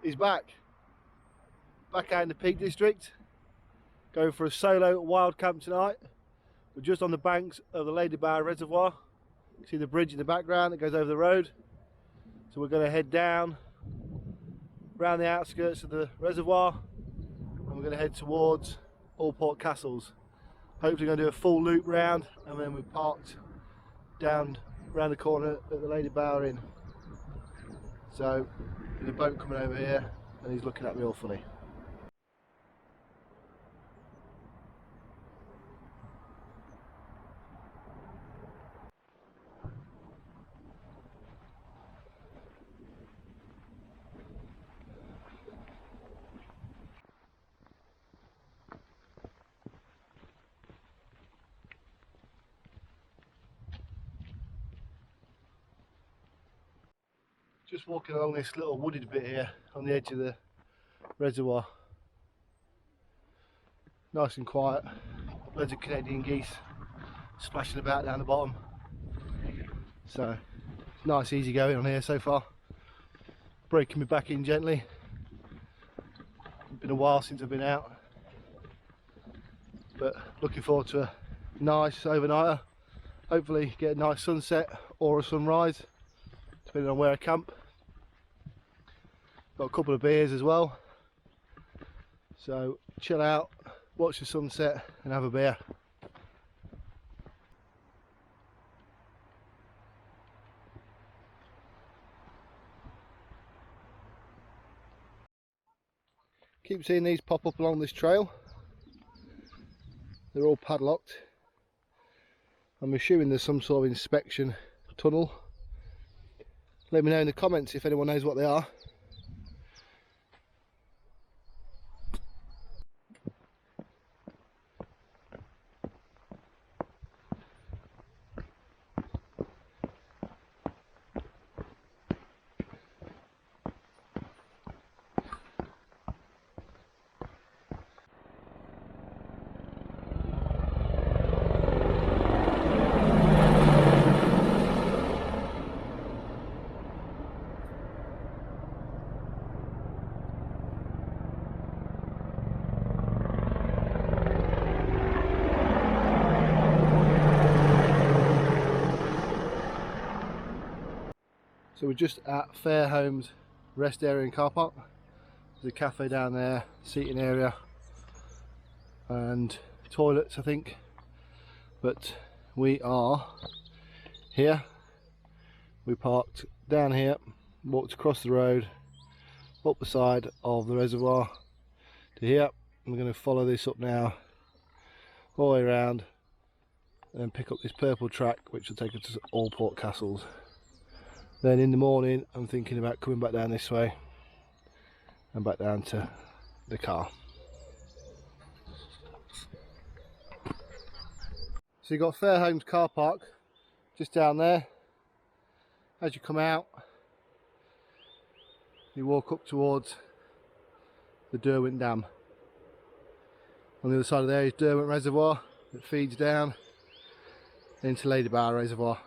is back out in the Peak District, going for a solo wild camp tonight. We're just on the banks of the Lady Bower Reservoir. You see the bridge in the background that goes over the road. So we're going to head down around the outskirts of the reservoir, and we're going to head towards Allport Castles. Hopefully going to do a full loop round, and then we're parked down around the corner at the Lady Bower Inn. So there's a boat coming over here and he's looking at me all funny. Just walking along this little wooded bit here on the edge of the reservoir. Nice and quiet. Loads of Canadian geese splashing about down the bottom. So it's nice, easy going on here so far. Breaking me back in gently. It's been a while since I've been out, but looking forward to a nice overnighter. Hopefully get a nice sunset or a sunrise, depending on where I camp. Got a couple of beers as well, so chill out, watch the sunset and have a beer. Keep seeing these pop up along this trail. They're all padlocked. I'm assuming there's some sort of inspection tunnel. Let me know in the comments if anyone knows what they are. So we're just at Fairholme's rest area and car park. There's a cafe down there, seating area and toilets I think. But we are here. We parked down here, walked across the road, up the side of the reservoir to here. We're going to follow this up now all the way around and pick up this purple track which will take us to Allport Castles. Then in the morning I'm thinking about coming back down this way and back down to the car. So you've got Fairholme's car park just down there. As you come out, you walk up towards the Derwent Dam. On the other side of there is Derwent Reservoir that feeds down into Lady Bower Reservoir.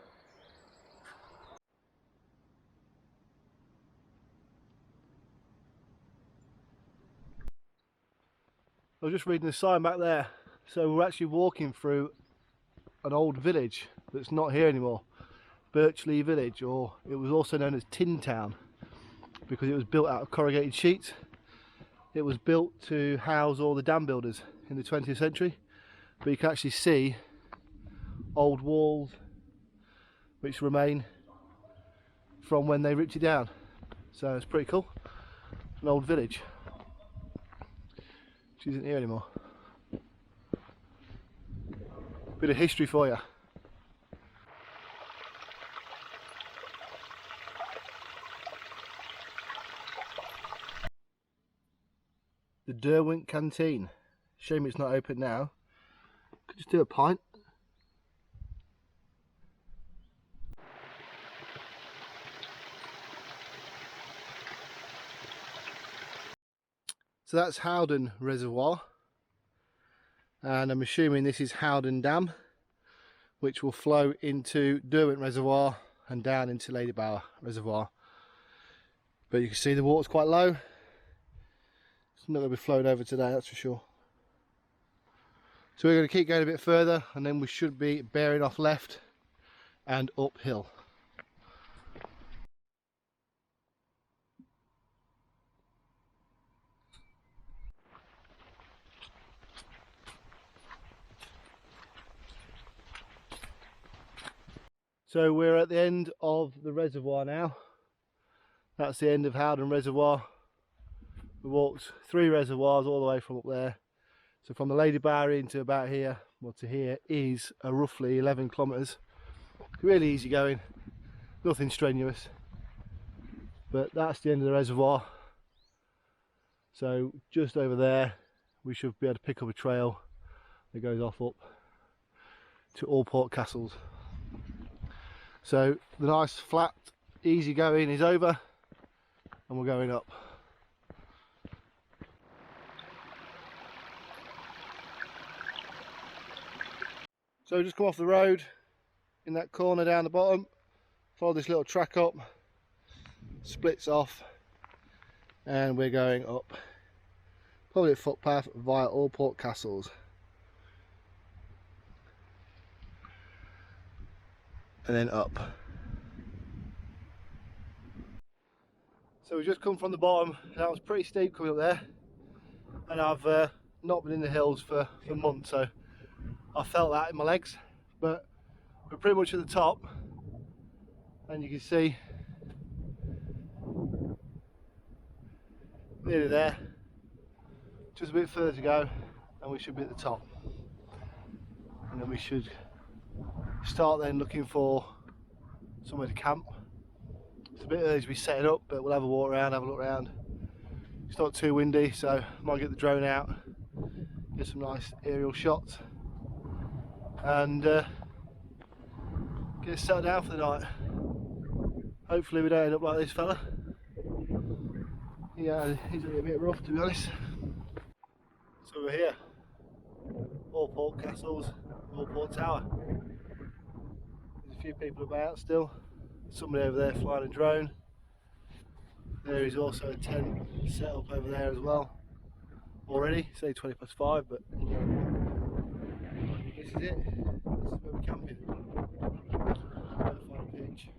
I was just reading the sign back there. So we're actually walking through an old village that's not here anymore. Birchley Village, or it was also known as Tin Town because it was built out of corrugated sheets. It was built to house all the dam builders in the 20th century. But you can actually see old walls which remain from when they ripped it down. So it's pretty cool. An old village. Which isn't here anymore. Bit of history for you. The Derwent Canteen. Shame it's not open now. Could just do a pint. So that's Howden Reservoir, and I'm assuming this is Howden Dam, which will flow into Derwent Reservoir and down into Lady Bower Reservoir. But you can see the water's quite low, It's not going to be flowing over today, that's for sure. So we're going to keep going a bit further and then we should be bearing off left and uphill. So we're at the end of the reservoir now. That's the end of Howden Reservoir. We walked 3 reservoirs all the way from up there. So from the Lady Bowery into about here, well to here, is roughly 11 kilometres. Really easy going, nothing strenuous. But that's the end of the reservoir. So just over there, we should be able to pick up a trail that goes off up to Allport Castle. So the nice flat easy going is over and we're going up. So we just come off the road in that corner down the bottom, follow this little track up, splits off and we're going up probably a footpath via Allport Castles. And then up. So we just come from the bottom. That was pretty steep coming up there, and I've not been in the hills for months, so I felt that in my legs. But we're pretty much at the top, and you can see nearly there. Just a bit further to go, and we should be at the top. And then we should start then looking for somewhere to camp. It's a bit early to be setting up, but we'll have a walk around, have a look around. It's not too windy, so I might get the drone out, get some nice aerial shots, and get settled down for the night. Hopefully we don't end up like this fella. Yeah, he's a bit rough to be honest. So we're here, Allport Castles, Allport Tower. There's a few people about still. Somebody over there flying a drone. There is also a tent set up over there as well. Already, it's only 5:20, but this is it. This is where we're camping. Find a pitch.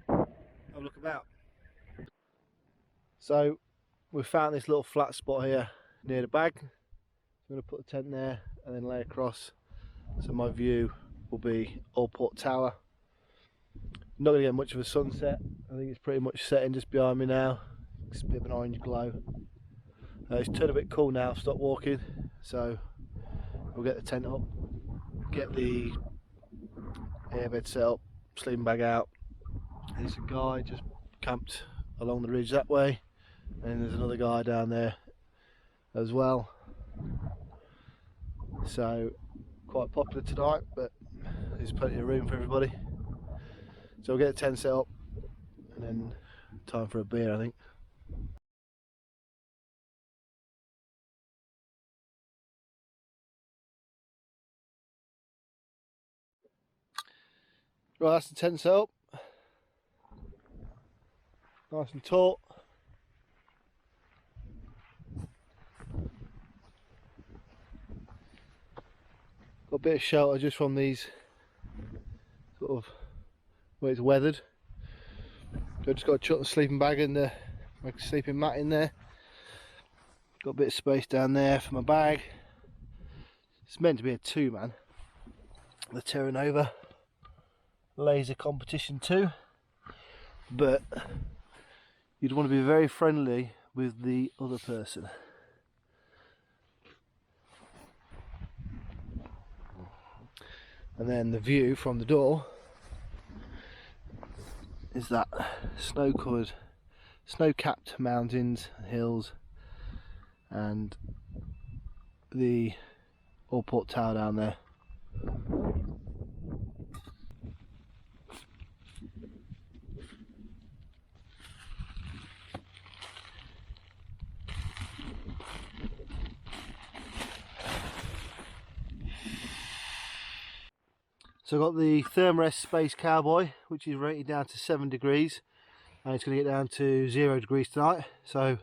Have a look about. So we've found this little flat spot here near the bag. I'm going to put the tent there and then lay across. So my view will be Allport Tower. Not going to get much of a sunset. I think it's pretty much setting just behind me now. It's a bit of an orange glow. It's turned a bit cool now. I've stopped walking, so we'll get the tent up, get the airbed set up, sleeping bag out. There's a guy just camped along the ridge that way, and there's another guy down there as well. So quite popular tonight, but there's plenty of room for everybody. So we'll get the tent set up and then time for a beer, I think. Right, that's the tent set up. Nice and taut. Got a bit of shelter just from these sort of where it's weathered. So I've just got to chuck the sleeping bag in the sleeping mat in there. Got a bit of space down there for my bag. It's meant to be a 2-man. The Terra laser competition 2, but you'd want to be very friendly with the other person. And then the view from the door is that snow-covered, snow-capped mountains and hills, and the Allport Tower down there. So I've got the Thermarest Space Cowboy, which is rated down to 7 degrees. and it's going to get down to 0 degrees tonight, so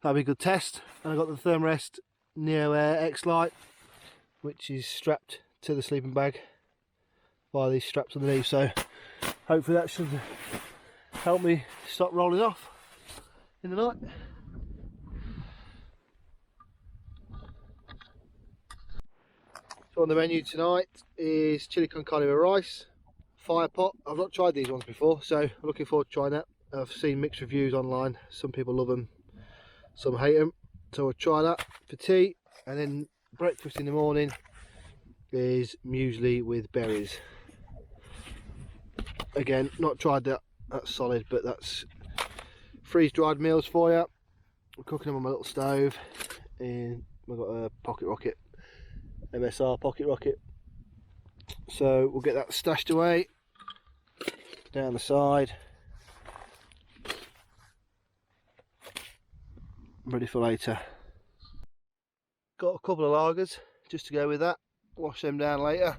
that'll be a good test. And I've got the Thermarest NeoAir Xlite, which is strapped to the sleeping bag by these straps underneath, so hopefully that should help me stop rolling off in the night. So on the menu tonight is chili con carne with rice, fire pot. I've not tried these ones before, so I'm looking forward to trying that. I've seen mixed reviews online. Some people love them, some hate them. So I'll try that for tea, and then breakfast in the morning is muesli with berries. Again, not tried that. That's solid, but that's freeze-dried meals for you. I'm cooking them on my little stove, and I've got a pocket rocket. MSR pocket rocket, so we'll get that stashed away down the side, ready for later. Got a couple of lagers just to go with that, wash them down later.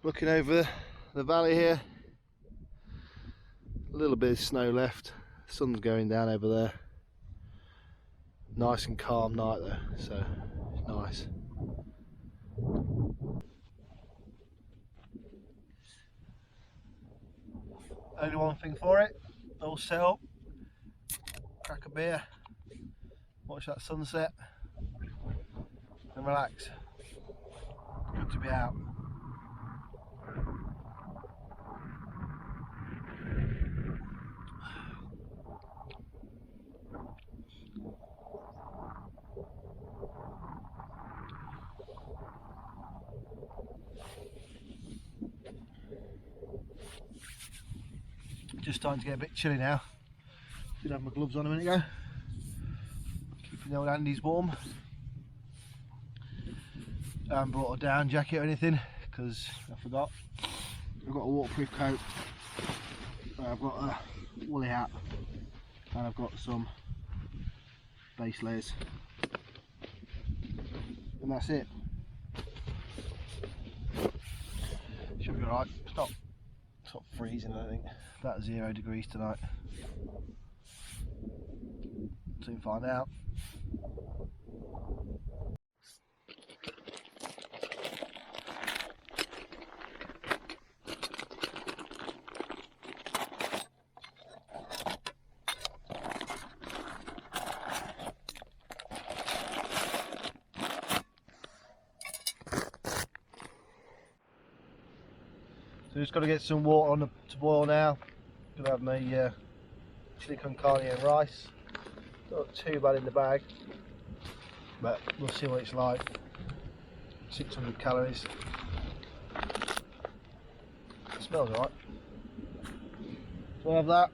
Looking over the valley here, a little bit of snow left, sun's going down over there. Nice and calm night though, so it's nice. Only one thing for it, all set up, crack a beer, watch that sunset and relax. Good to be out. Just starting to get a bit chilly now. Did have my gloves on a minute ago. Keeping the old handies warm. I haven't brought a down jacket or anything because I forgot. I've got a waterproof coat. I've got a woolly hat, and I've got some base layers. And that's it. Should be alright. It's not freezing, I think. About 0 degrees tonight. Soon find out. So just got to get some water on to boil now. Gonna have my chili con carne and rice. Not too bad in the bag, but we'll see what it's like. 600 calories. It smells alright. So I'll have that.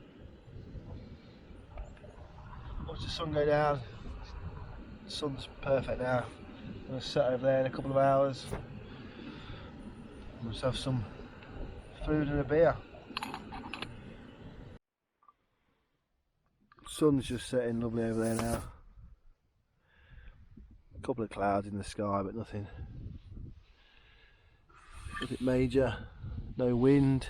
Watch the sun go down. The sun's perfect now. I'm going to sit over there in a couple of hours. We'll just have some food and a beer. Sun's just setting lovely over there now. A couple of clouds in the sky, but nothing major. No wind.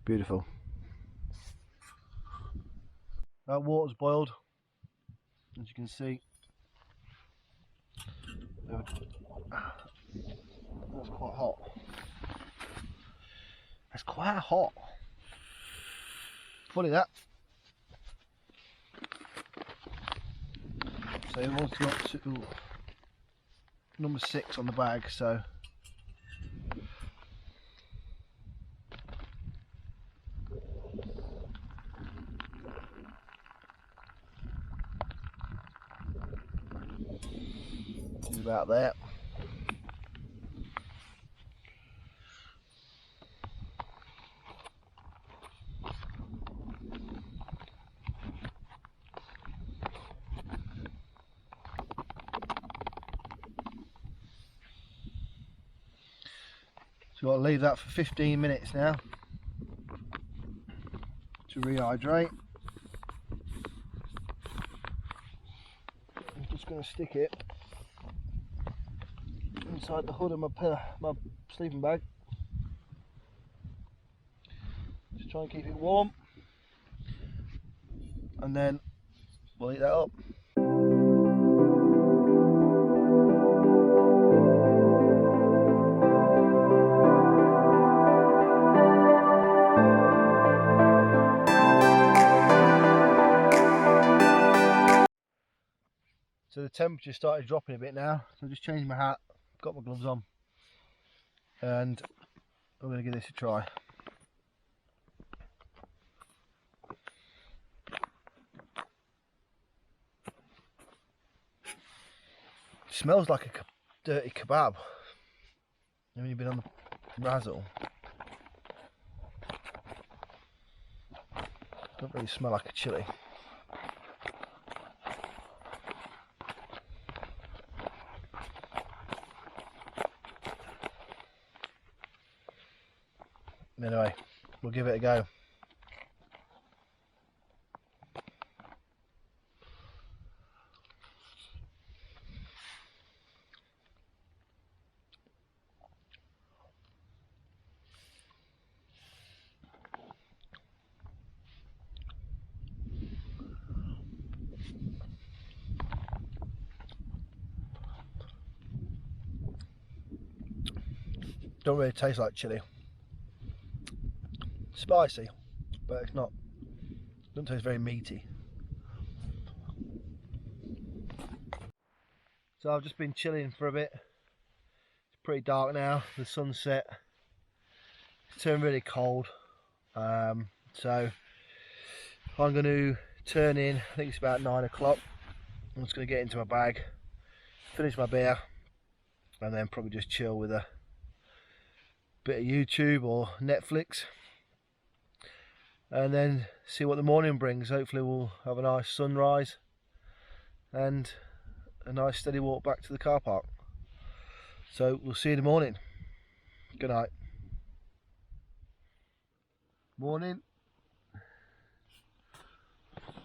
Beautiful. That water's boiled, as you can see. That's quite hot. That's quite hot. Funny that. So we've also got to number 6 on the bag, so it's about there. So I'll leave that for 15 minutes now to rehydrate. I'm just going to stick it inside the hood of my sleeping bag. Try and keep it warm, and then we'll heat that up. So the temperature started dropping a bit now, so I just changed my hat, got my gloves on, and I'm going to give this a try. It smells like a dirty kebab. Have you been on the razzle? Doesn't really smell like a chilli. Anyway, we'll give it a go. Don't really taste like chilli. Spicy, but it's not. Doesn't taste very meaty. So I've just been chilling for a bit. It's pretty dark now. The sun's set. It's turned really cold. So I'm going to turn in. I think it's about 9 o'clock. I'm just going to get into my bag, finish my beer, and then probably just chill with a bit of YouTube or Netflix, and then see what the morning brings. Hopefully we'll have a nice sunrise and a nice steady walk back to the car park. So we'll see you in the morning. Good night. Morning.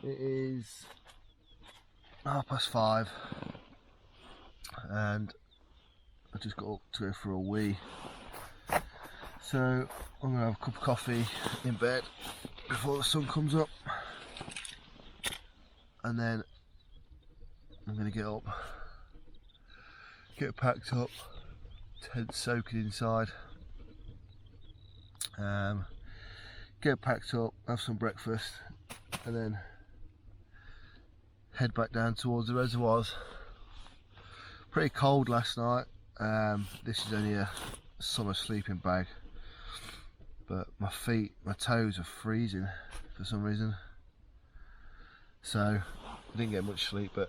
It is 5:30 and I just got up to go for a wee. So I'm going to have a cup of coffee in bed before the sun comes up, and then I'm going to get up, get packed up, tent soaking inside, get packed up, have some breakfast, and then head back down towards the reservoirs. Pretty cold last night. This is only a summer sleeping bag, but my feet, my toes are freezing for some reason, so I didn't get much sleep, but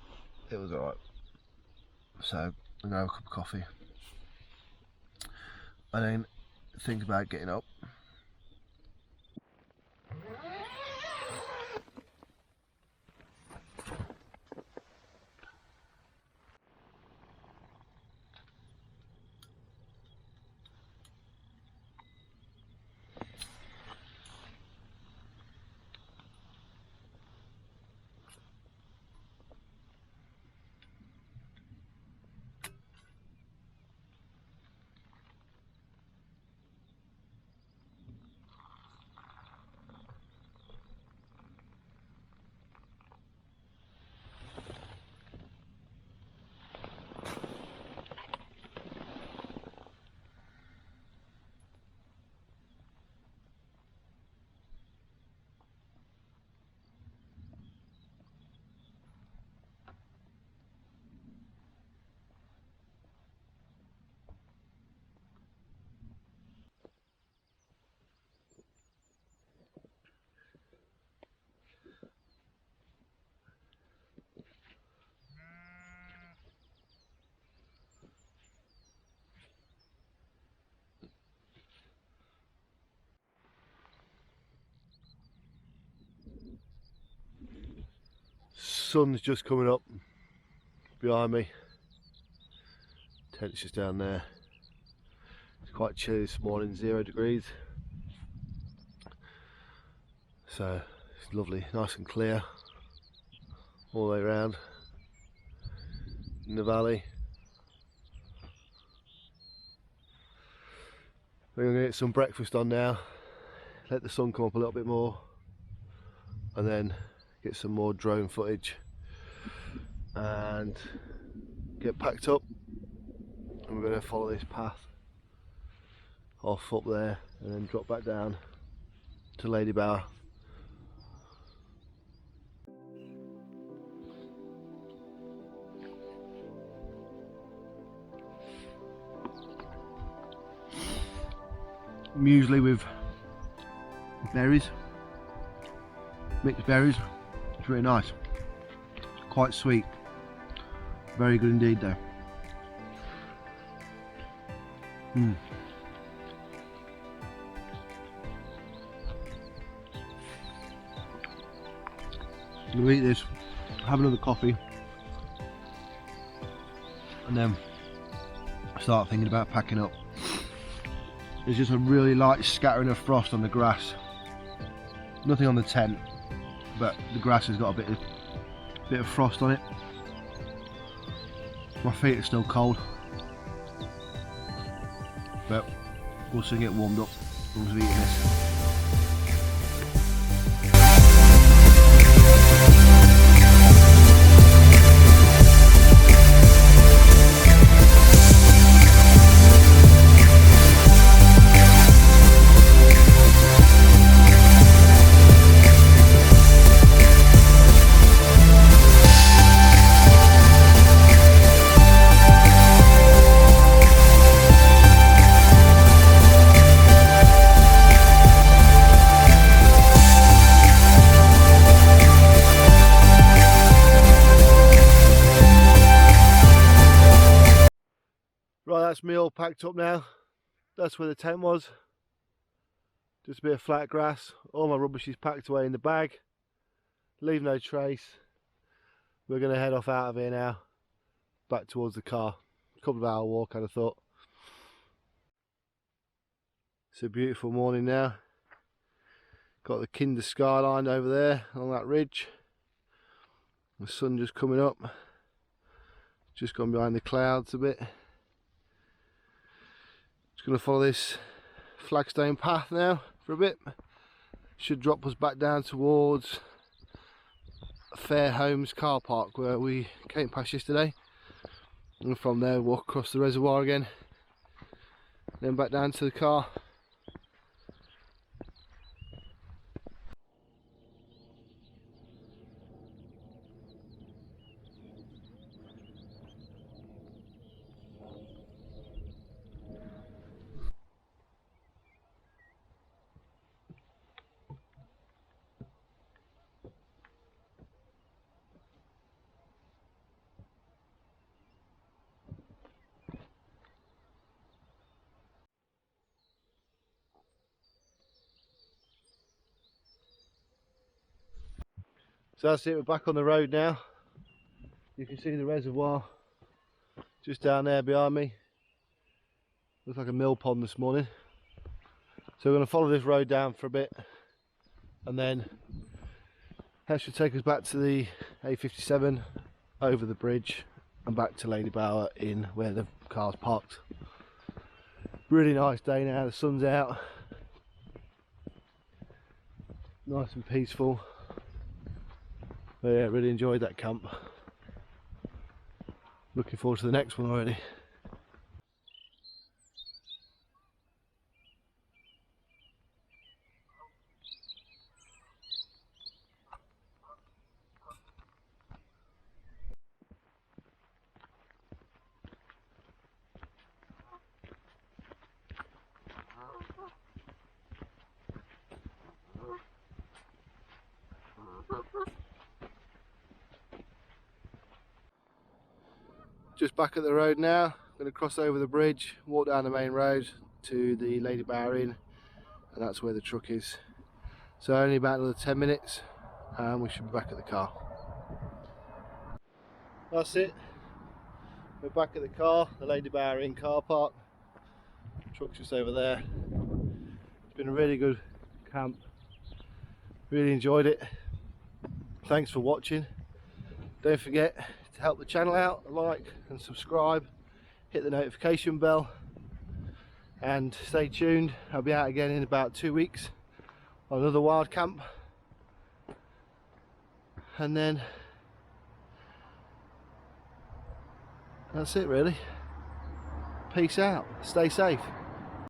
it was alright. So I'm gonna have a cup of coffee and then think about getting up. Sun's just coming up behind me. Tent's just down there. It's quite chilly this morning, 0 degrees. So it's lovely, nice and clear all the way around in the valley. We're going to get some breakfast on now, let the sun come up a little bit more, and then get some more drone footage and get packed up. And we're going to follow this path off up there and then drop back down to Lady Bower. Muesli with berries, mixed berries. It's really nice, quite sweet, very good indeed though. I'm going to eat this, have another coffee, and then start thinking about packing up. There's just a really light scattering of frost on the grass. Nothing on the tent, but the grass has got a bit of frost on it. My feet are still cold, but we'll soon get warmed up once we've eaten this. Right, that's me all packed up now. That's where the tent was. Just a bit of flat grass. All my rubbish is packed away in the bag. Leave no trace. We're going to head off out of here now, back towards the car. A couple of hour walk, I'd have thought. It's a beautiful morning now. Got the Kinder skyline over there on that ridge. The sun just coming up. Just gone behind the clouds a bit. Just going to follow this flagstone path now for a bit. Should drop us back down towards Fair Homes car park where we came past yesterday, and from there walk across the reservoir again, then back down to the car. So that's it, we're back on the road now. You can see the reservoir just down there behind me. Looks like a mill pond this morning. So we're going to follow this road down for a bit, and then that should take us back to the A57, over the bridge and back to Lady Bower in where the car's parked. Really nice day now, the sun's out. Nice and peaceful. But yeah, really enjoyed that camp. Looking forward to the next one already. Just back at the road now. I'm going to cross over the bridge, walk down the main road to the Lady Bower Inn, and that's where the truck is. So only about another 10 minutes and we should be back at the car. That's it. We're back at the car, the Lady Bower Inn car park. The truck's just over there. It's been a really good camp. Really enjoyed it. Thanks for watching. Don't forget to help the channel out, like and subscribe, hit the notification bell, and stay tuned. I'll be out again in about 2 weeks another wild camp, and then that's it really. Peace out, stay safe.